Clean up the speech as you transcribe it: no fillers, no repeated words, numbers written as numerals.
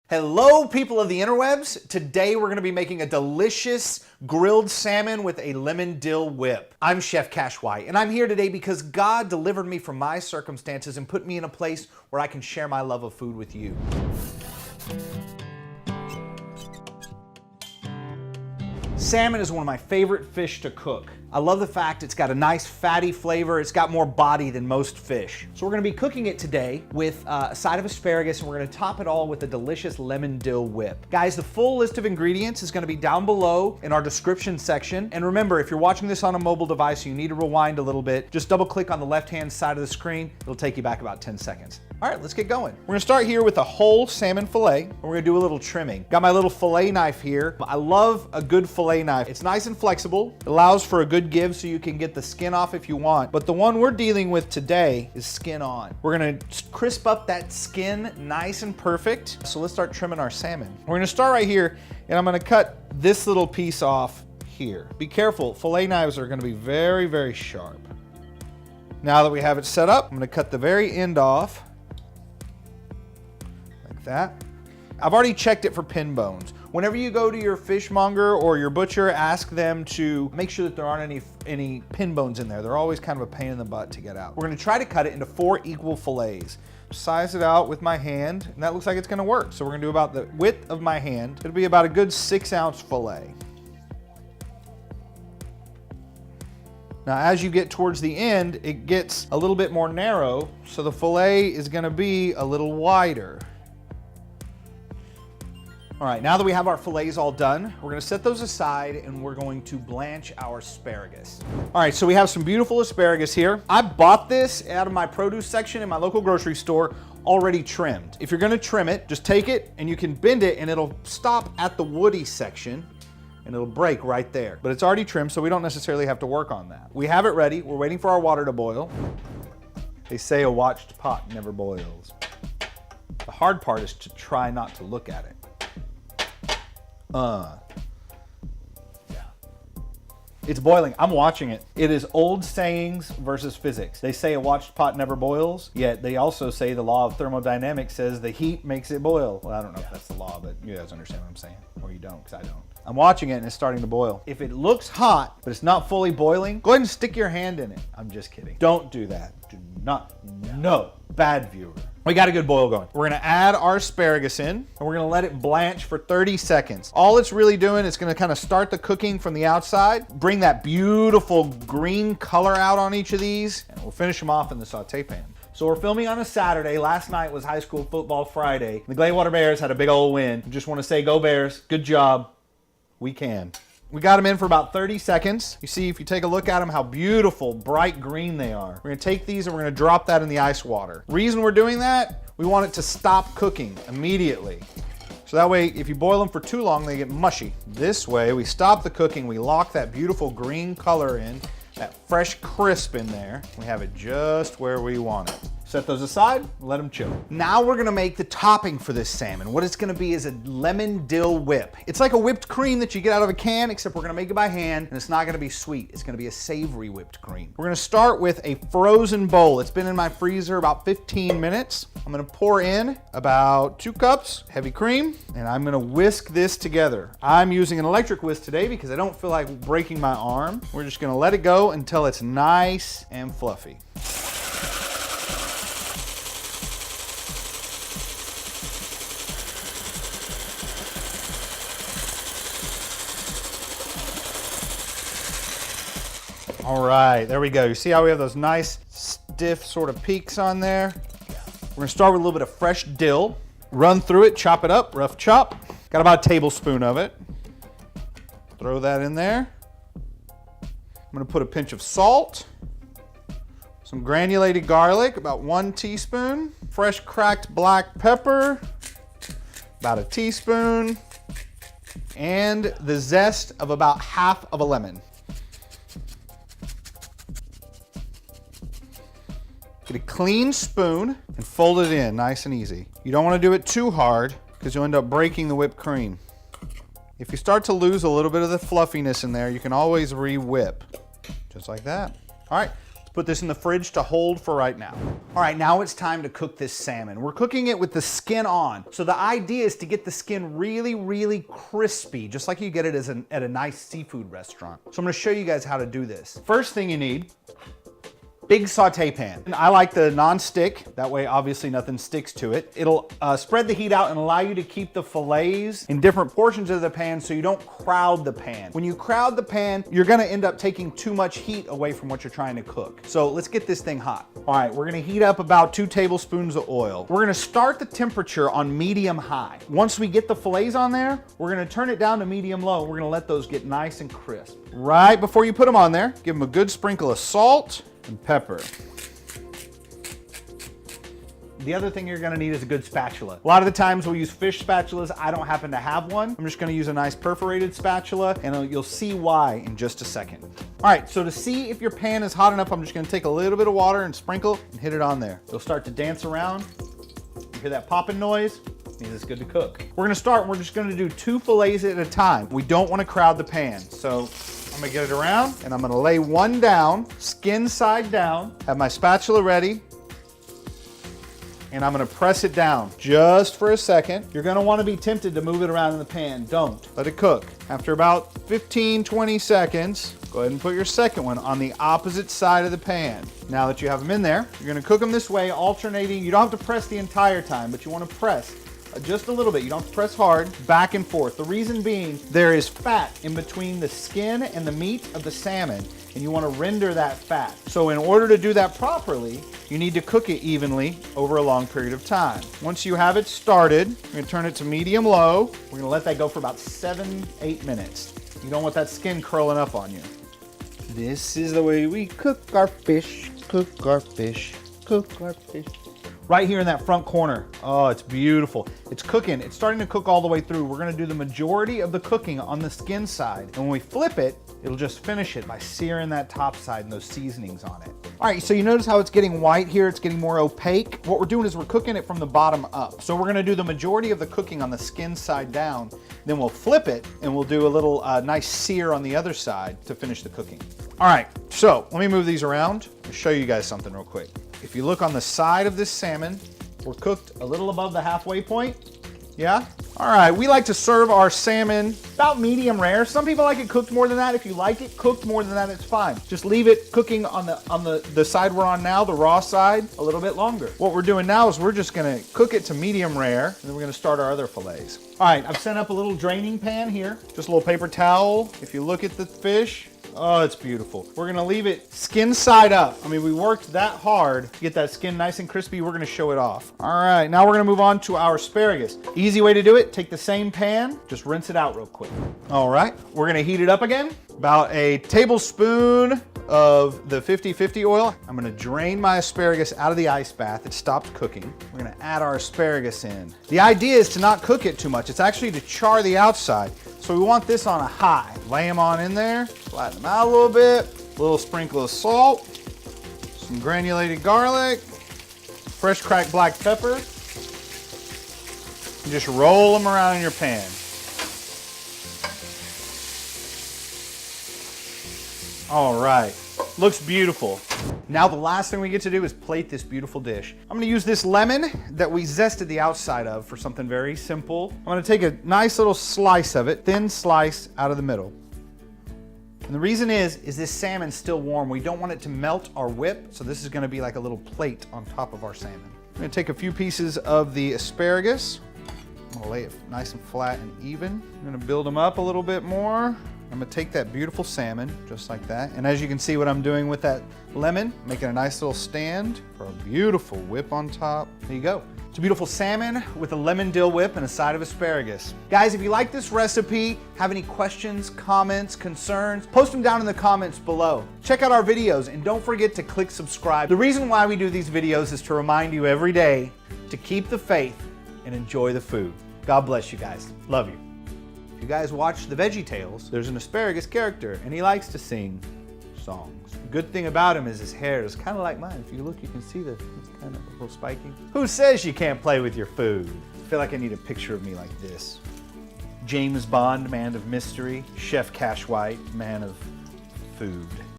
Hello, people of the interwebs. Today we're going to be making a delicious grilled salmon with a lemon dill whip. I'm Chef Cash White, and I'm here today because God delivered me from my circumstances and put me in a place where I can share my love of food with you. Salmon is one of my favorite fish to cook. I love the fact it's got a nice fatty flavor. It's got more body than most fish. So we're gonna be cooking it today with a side of asparagus, and we're gonna top it all with a delicious lemon dill whip. Guys, the full list of ingredients is gonna be down below in our description section. And remember, if you're watching this on a mobile device, you need to rewind a little bit. Just double click on the left-hand side of the screen. It'll take you back about 10 seconds. All right, let's get going. We're gonna start here with a whole salmon fillet, and we're gonna do a little trimming. Got my little fillet knife here. I love a good fillet knife. It's nice and flexible. It allows for a good give so you can get the skin off if you want. But the one we're dealing with today is skin on. We're gonna crisp up that skin nice and perfect. So let's start trimming our salmon. We're gonna start right here, and I'm gonna cut this little piece off here. Be careful, fillet knives are gonna be very, very sharp. Now that we have it set up, I'm gonna cut the very end off. That. I've already checked it for pin bones. Whenever you go to your fishmonger or your butcher, ask them to make sure that there aren't any pin bones in there. They're always kind of a pain in the butt to get out. We're gonna try to cut it into 4 equal fillets. Size it out with my hand, and that looks like it's gonna work. So we're gonna do about the width of my hand. It'll be about a good 6-ounce fillet. Now, as you get towards the end, it gets a little bit more narrow, so the fillet is gonna be a little wider. All right, now that we have our fillets all done, we're gonna set those aside and we're going to blanch our asparagus. All right, so we have some beautiful asparagus here. I bought this out of my produce section in my local grocery store, already trimmed. If you're gonna trim it, just take it and you can bend it and it'll stop at the woody section and it'll break right there. But it's already trimmed, so we don't necessarily have to work on that. We have it ready. We're waiting for our water to boil. They say a watched pot never boils. The hard part is to try not to look at it. It's boiling. I'm watching it. It is old sayings versus physics. They say a watched pot never boils, yet they also say the law of thermodynamics says the heat makes it boil. Well, I don't know if that's the law, but you guys understand what I'm saying. Or you don't, because I don't. I'm watching it and it's starting to boil. If it looks hot, but it's not fully boiling, go ahead and stick your hand in it. I'm just kidding. Don't do that. Do not. No. Bad viewer. We got a good boil going. We're gonna add our asparagus in, and we're gonna let it blanch for 30 seconds. All it's really doing is gonna kind of start the cooking from the outside, bring that beautiful green color out on each of these, and we'll finish them off in the saute pan. So we're filming on a Saturday. Last night was High School Football Friday. The Gladewater Bears had a big old win. Just wanna say, go Bears, good job. We can. We got them in for about 30 seconds. You see, if you take a look at them, how beautiful, bright green they are. We're gonna take these and we're gonna drop that in the ice water. Reason we're doing that, we want it to stop cooking immediately. So that way, if you boil them for too long, they get mushy. This way, we stop the cooking, we lock that beautiful green color in, that fresh crisp in there. We have it just where we want it. Set those aside, let them chill. Now we're gonna make the topping for this salmon. What it's gonna be is a lemon dill whip. It's like a whipped cream that you get out of a can, except we're gonna make it by hand, and it's not gonna be sweet. It's gonna be a savory whipped cream. We're gonna start with a frozen bowl. It's been in my freezer about 15 minutes. I'm gonna pour in about 2 cups heavy cream, and I'm gonna whisk this together. I'm using an electric whisk today because I don't feel like breaking my arm. We're just gonna let it go until it's nice and fluffy. All right, there we go. You see how we have those nice, stiff sort of peaks on there? We're gonna start with a little bit of fresh dill. Run through it, chop it up, rough chop. Got about a tablespoon of it. Throw that in there. I'm gonna put a pinch of salt, some granulated garlic, about 1 teaspoon, fresh cracked black pepper, about a teaspoon, and the zest of about 1/2 of a lemon. Get a clean spoon and fold it in nice and easy. You don't want to do it too hard because you'll end up breaking the whipped cream. If you start to lose a little bit of the fluffiness in there, you can always re-whip, just like that. All right, let's put Put this in the fridge to hold for right now. All right, now it's time to cook this salmon. We're cooking it with the skin on. So the idea is to get the skin really, really crispy, just like you get it at a nice seafood restaurant. So I'm gonna show you guys how to do this. First thing you need, big saute pan. And I like the non-stick, that way obviously nothing sticks to it. It'll spread the heat out and allow you to keep the fillets in different portions of the pan so you don't crowd the pan. When you crowd the pan, you're gonna end up taking too much heat away from what you're trying to cook. So let's get this thing hot. All right, we're gonna heat up about 2 tablespoons of oil. We're gonna start the temperature on medium high. Once we get the fillets on there, we're gonna turn it down to medium low. We're gonna let those get nice and crisp. Right before you put them on there, give them a good sprinkle of salt and pepper. The other thing you're gonna need is a good spatula. A lot of the times we'll use fish spatulas. I don't happen to have one. I'm just gonna use a nice perforated spatula, and you'll see why in just a second. All right, so to see if your pan is hot enough, I'm just gonna take a little bit of water and sprinkle and hit it on there. It'll start to dance around. You hear that popping noise? Means it's good to cook. We're gonna start, and we're just gonna do 2 fillets at a time. We don't wanna crowd the pan, so I'm gonna get it around, and I'm gonna lay one down, skin side down, have my spatula ready, and I'm gonna press it down just for a second. You're gonna wanna be tempted to move it around in the pan. Don't. Let it cook. After about 15, 20 seconds, go ahead and put your second one on the opposite side of the pan. Now that you have them in there, you're gonna cook them this way, alternating. You don't have to press the entire time, but you wanna press just a little bit. You don't have to press hard, back and forth. The reason being, there is fat in between the skin and the meat of the salmon, and you want to render that fat. So in order to do that properly, you need to cook it evenly over a long period of time. Once you have it started, you're going to turn it to medium low. We're going to let that go for about 7-8 minutes. You don't want that skin curling up on you. This is the way we cook our fish, cook our fish, cook our fish. Right here in that front corner. Oh, it's beautiful. It's cooking. It's starting to cook all the way through. We're gonna do the majority of the cooking on the skin side. And when we flip it, it'll just finish it by searing that top side and those seasonings on it. All right, so you notice how it's getting white here. It's getting more opaque. What we're doing is we're cooking it from the bottom up. So we're gonna do the majority of the cooking on the skin side down. Then we'll flip it and we'll do a little nice sear on the other side to finish the cooking. All right, so let me move these around and show you guys something real quick. If you look on the side of this salmon, we're cooked a little above the halfway point. Yeah? All right, we like to serve our salmon about medium rare. Some people like it cooked more than that. If you like it cooked more than that, it's fine. Just leave it cooking on the side we're on now, the raw side, a little bit longer. What we're doing now is we're just gonna cook it to medium rare, and then we're gonna start our other fillets. All right, I've set up a little draining pan here, just a little paper towel. If you look at the fish, oh, it's beautiful. We're gonna leave it skin side up. I mean, we worked that hard to get that skin nice and crispy. We're gonna show it off. All right, now we're gonna move on to our asparagus. Easy way to do it, take the same pan, just rinse it out real quick. All right, we're gonna heat it up again. About a tablespoon of the 50/50 oil. I'm gonna drain my asparagus out of the ice bath. It stopped cooking. We're gonna add our asparagus in. The idea is to not cook it too much. It's actually to char the outside. So we want this on a high. Lay them on in there, flatten them out a little bit, a little sprinkle of salt, some granulated garlic, fresh cracked black pepper, and just roll them around in your pan. All right, looks beautiful. Now the last thing we get to do is plate this beautiful dish. I'm gonna use this lemon that we zested the outside of for something very simple. I'm gonna take a nice little slice of it, thin slice out of the middle. And the reason is this salmon's still warm. We don't want it to melt our whip, so this is gonna be like a little plate on top of our salmon. I'm gonna take a few pieces of the asparagus. I'm gonna lay it nice and flat and even. I'm gonna build them up a little bit more. I'm gonna take that beautiful salmon, just like that. And as you can see what I'm doing with that lemon, making a nice little stand for a beautiful whip on top. There you go. It's a beautiful salmon with a lemon dill whip and a side of asparagus. Guys, if you like this recipe, have any questions, comments, concerns, post them down in the comments below. Check out our videos and don't forget to click subscribe. The reason why we do these videos is to remind you every day to keep the faith and enjoy the food. God bless you guys. Love you. If you guys watch the Veggie Tales, there's an asparagus character and he likes to sing songs. The good thing about him is his hair is kind of like mine. If you look, you can see that it's kind of a little spiky. Who says you can't play with your food? I feel like I need a picture of me like this. James Bond, man of mystery. Chef Cash White, man of food.